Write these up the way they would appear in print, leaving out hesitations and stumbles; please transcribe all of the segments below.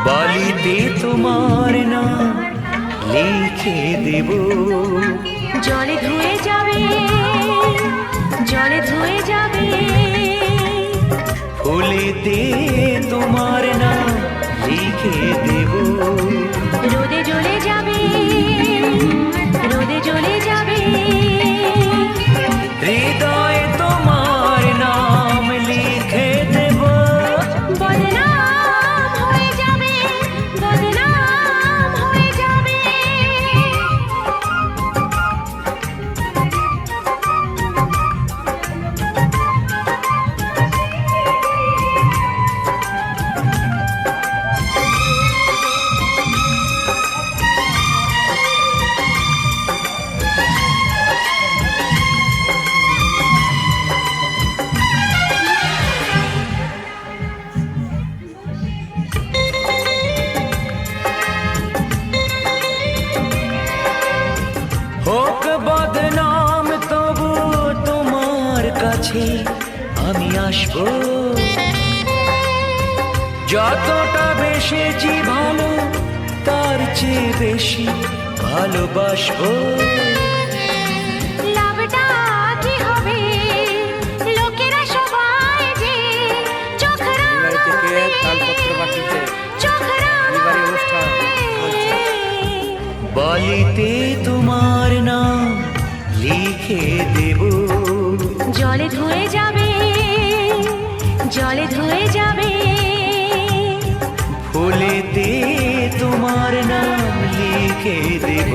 বালিতে তোমার নাম লিখে দেব, জলে ধুয়ে যাবে, জলে ধুয়ে যাবে। ফুলেতে তোমার নাম লিখে দেব, রোদে জ্বলে যাবে, রোদে জ্বলে যাবে। হৃদয়ে তোমার নাম লিখে দেব, বদনাম হয়ে যাবে, বদনাম হয়ে যাবে। হোক বদনাম তবু তোমার কাছে আমি আসবো, যতটা বেশেছি ভালো তার চেয়ে বেশি ভালোবাসবো। লাভটা কি হবে, লোকেরা সবাই যে চোখ রাঙাবে, চোখ রাঙাবে। বালিতে তোমার নাম লিখে দেব, জলে ধুয়ে যাবে, জলে ধুয়ে যাবে। ফুলেতে তোমার নাম লিখে দেব,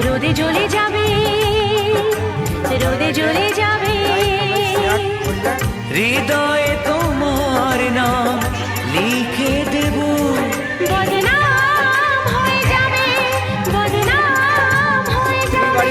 রোদে জ্বলে যাবে, রোদে জ্বলে যাবে। হৃদয়ে তোমার নাম লিখে দেব, বদনাম হয়ে যাবে, বদনাম হয়ে যাবে।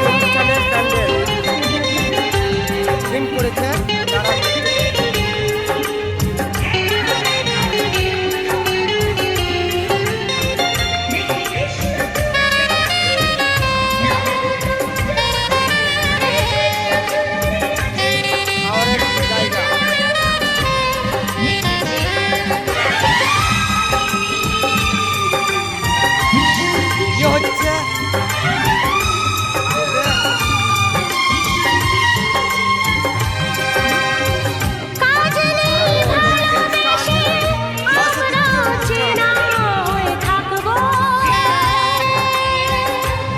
কাজলে ভালোবেসে আমরা চেনা হয়ে থাকবো,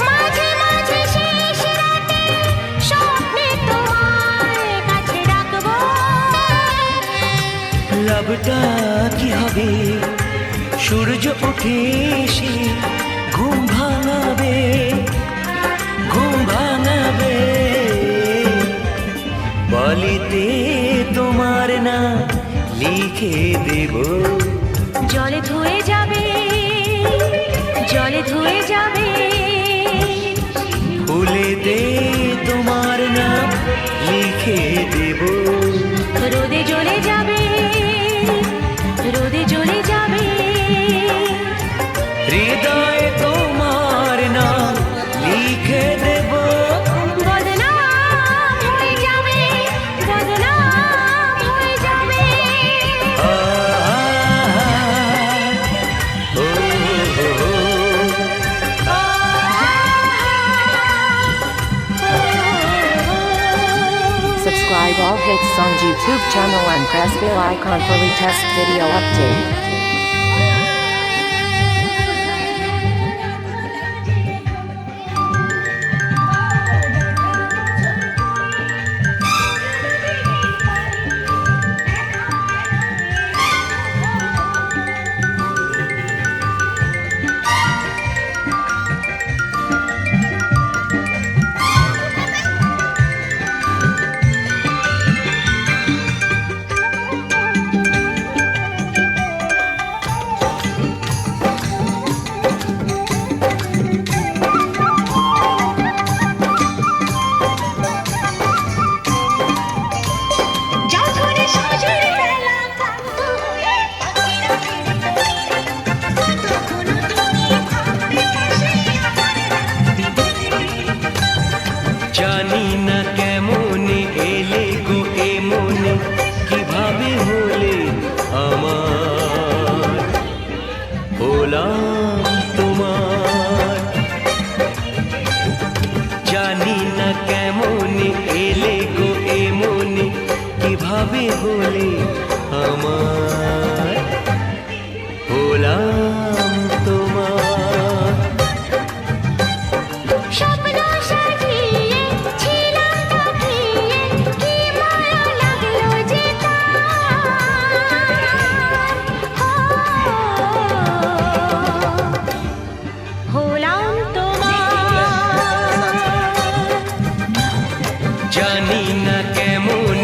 মাঝে মাঝে শেষ রাতে স্বপ্নে তোমার কাছে রাখবো। লাভটা কি হবে, সূর্য উঠে এসে ঘুম ভাঙাবে, ঘুম ভাঙাবে। বালিতে তোমার নাম লিখে দেব, জলে ধুয়ে যাবে, জলে ধুয়ে যাবে। ফুলেতে তোমার নাম লিখে দেব, রোদে জ্বলে যাবে, রোদে জ্বলে যাবে। হৃদয়ে তোমার নাম লিখে দেব, বদনাম হয়ে যাবে, বদনাম হয়ে যাবে। Subscribe all hits on YouTube channel and press bell icon for latest video update. হলাম তোমার। জানি না কেমন এলে গো এমনি, কিভাবে হলে আমার, হলাম তোমার। স্বপ্ন সাজিয়ে ছিলাম তাকিয়ে, কি মায়া লাগলো যে হলাম তোমার। জানি না কেমন